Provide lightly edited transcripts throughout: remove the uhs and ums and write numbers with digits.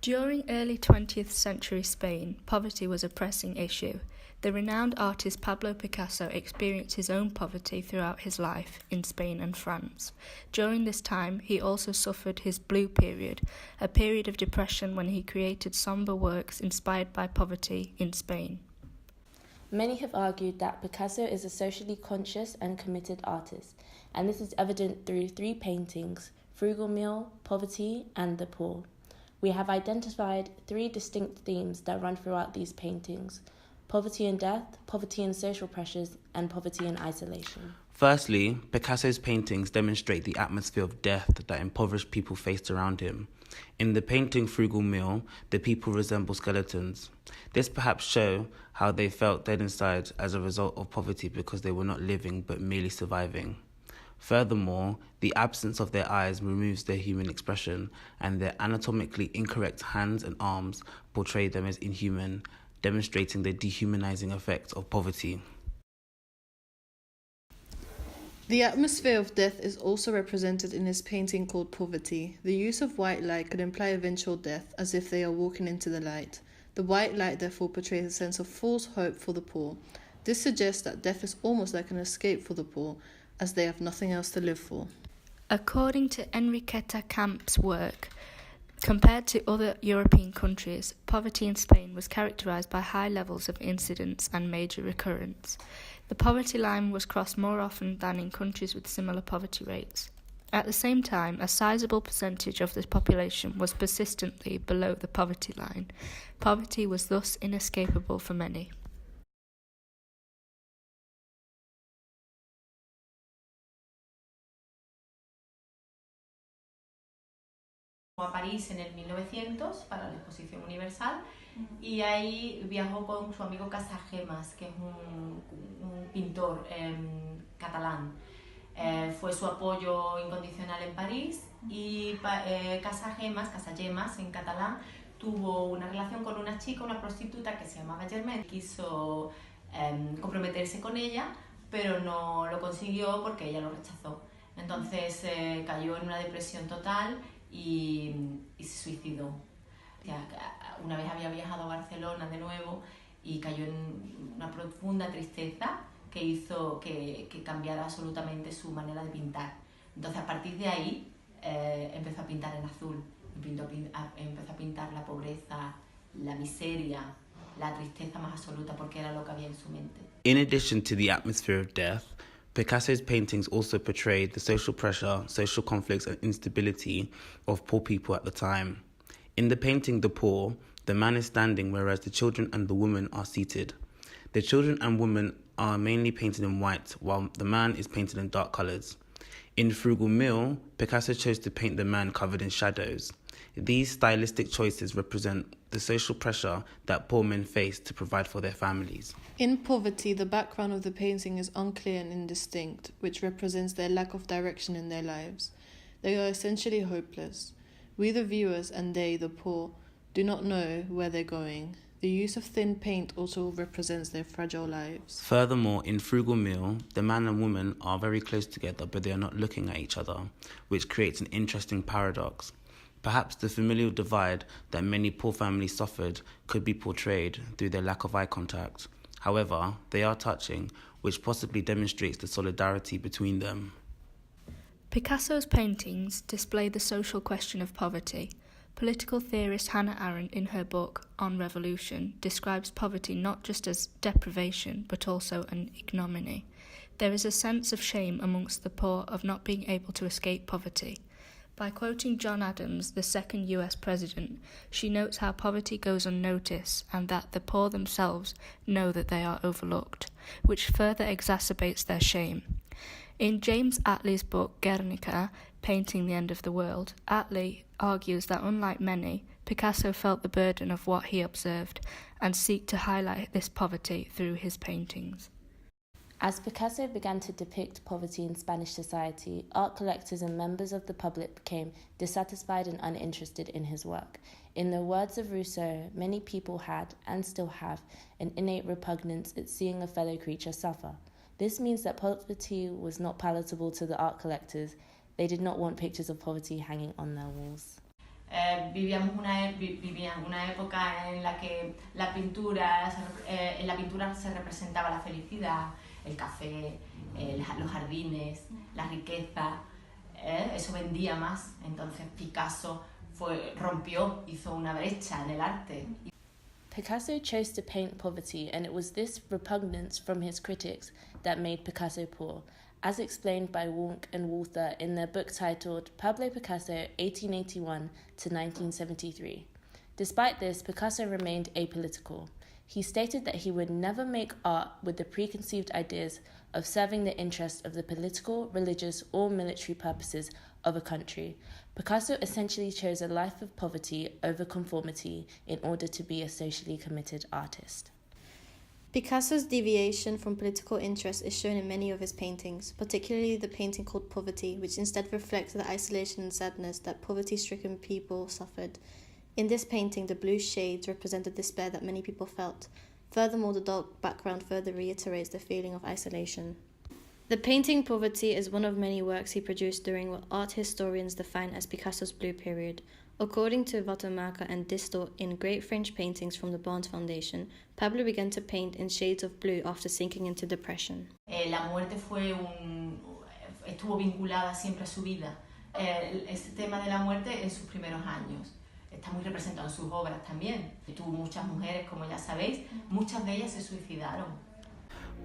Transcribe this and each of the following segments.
During early 20th century Spain, poverty was a pressing issue. The renowned artist Pablo Picasso experienced his own poverty throughout his life in Spain and France. During this time, he also suffered his blue period, a period of depression when he created somber works inspired by poverty in Spain. Many have argued that Picasso is a socially conscious and committed artist, and this is evident through 3 paintings: Frugal Meal, Poverty, and The Poor. We have identified 3 distinct themes that run throughout these paintings: poverty and death, poverty and social pressures, and poverty and isolation. Firstly, Picasso's paintings demonstrate the atmosphere of death that impoverished people faced around him. In the painting Frugal Meal, the people resemble skeletons. This perhaps shows how they felt dead inside as a result of poverty because they were not living but merely surviving. Furthermore, the absence of their eyes removes their human expression, and their anatomically incorrect hands and arms portray them as inhuman, demonstrating the dehumanizing effect of poverty. The atmosphere of death is also represented in his painting called Poverty. The use of white light could imply eventual death, as if they are walking into the light. The white light therefore portrays a sense of false hope for the poor. This suggests that death is almost like an escape for the poor, as they have nothing else to live for. According to Enriqueta Camp's work, compared to other European countries, poverty in Spain was characterized by high levels of incidence and major recurrence. The poverty line was crossed more often than in countries with similar poverty rates. At the same time, a sizable percentage of the population was persistently below the poverty line. Poverty was thus inescapable for many. A París en el 1900 para la Exposición Universal y ahí viajó con su amigo Casagemas, que es un pintor catalán. Fue su apoyo incondicional en París y Casagemas en catalán, tuvo una relación con una chica, una prostituta que se llamaba Germaine. Quiso comprometerse con ella, pero no lo consiguió porque ella lo rechazó. Entonces cayó en una depresión total y se suicidó. Una vez había viajado a Barcelona de nuevo y cayó en una profunda tristeza que hizo que cambiara absolutamente su manera de pintar. Entonces a partir de ahí empezó a pintar en azul, empezó a pintar la pobreza, la miseria, la tristeza más absoluta, porque era lo que había en su mente. In addition to the atmosphere of death, Picasso's paintings also portrayed the social pressure, social conflicts and instability of poor people at the time. In the painting The Poor, the man is standing whereas the children and the woman are seated. The children and women are mainly painted in white, while the man is painted in dark colours. In Frugal Meal, Picasso chose to paint the man covered in shadows. These stylistic choices represent the social pressure that poor men face to provide for their families. In Poverty, the background of the painting is unclear and indistinct, which represents their lack of direction in their lives. They are essentially hopeless. We, the viewers, and they, the poor, do not know where they're going. The use of thin paint also represents their fragile lives. Furthermore, in Frugal Meal, the man and woman are very close together, but they are not looking at each other, which creates an interesting paradox. Perhaps the familial divide that many poor families suffered could be portrayed through their lack of eye contact. However, they are touching, which possibly demonstrates the solidarity between them. Picasso's paintings display the social question of poverty. Political theorist Hannah Arendt, in her book On Revolution, describes poverty not just as deprivation, but also an ignominy. There is a sense of shame amongst the poor of not being able to escape poverty. By quoting John Adams, the second US president, she notes how poverty goes unnoticed and that the poor themselves know that they are overlooked, which further exacerbates their shame. In James Attlee's book Guernica, Painting the End of the World, Attlee argues that unlike many, Picasso felt the burden of what he observed and seek to highlight this poverty through his paintings. As Picasso began to depict poverty in Spanish society, art collectors and members of the public became dissatisfied and uninterested in his work. In the words of Rousseau, many people had, and still have, an innate repugnance at seeing a fellow creature suffer. This means that poverty was not palatable to the art collectors. They did not want pictures of poverty hanging on their walls. Vivían una época en la que en la pintura se representaba la felicidad, el café, los jardines, la riqueza. Eso vendía más. Entonces Picasso hizo una brecha en el arte. Picasso chose to paint poverty, and it was this repugnance from his critics that made Picasso poor, as explained by Wonk and Walther in their book titled Pablo Picasso, 1881 to 1973. Despite this, Picasso remained apolitical. He stated that he would never make art with the preconceived ideas of serving the interests of the political, religious, or military purposes of a country. Picasso essentially chose a life of poverty over conformity in order to be a socially committed artist. Picasso's deviation from political interest is shown in many of his paintings, particularly the painting called Poverty, which instead reflects the isolation and sadness that poverty-stricken people suffered. In this painting, the blue shades represent the despair that many people felt. Furthermore, the dark background further reiterates the feeling of isolation. The painting Poverty is one of many works he produced during what art historians define as Picasso's Blue Period. According to Wattermaker and Distel in Great French Paintings from the Barnes Foundation, Pablo began to paint in shades of blue after sinking into depression. La muerte estuvo vinculada siempre a su vida. Este tema de la muerte en sus primeros años. Está muy representado en sus obras también. Tuvo muchas mujeres, como ya sabéis, muchas de ellas se suicidaron.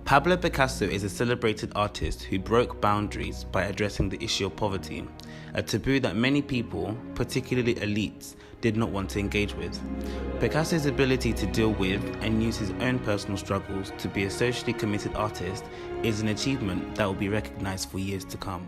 Pablo Picasso is a celebrated artist who broke boundaries by addressing the issue of poverty, a taboo that many people, particularly elites, did not want to engage with. Picasso's ability to deal with and use his own personal struggles to be a socially committed artist is an achievement that will be recognized for years to come.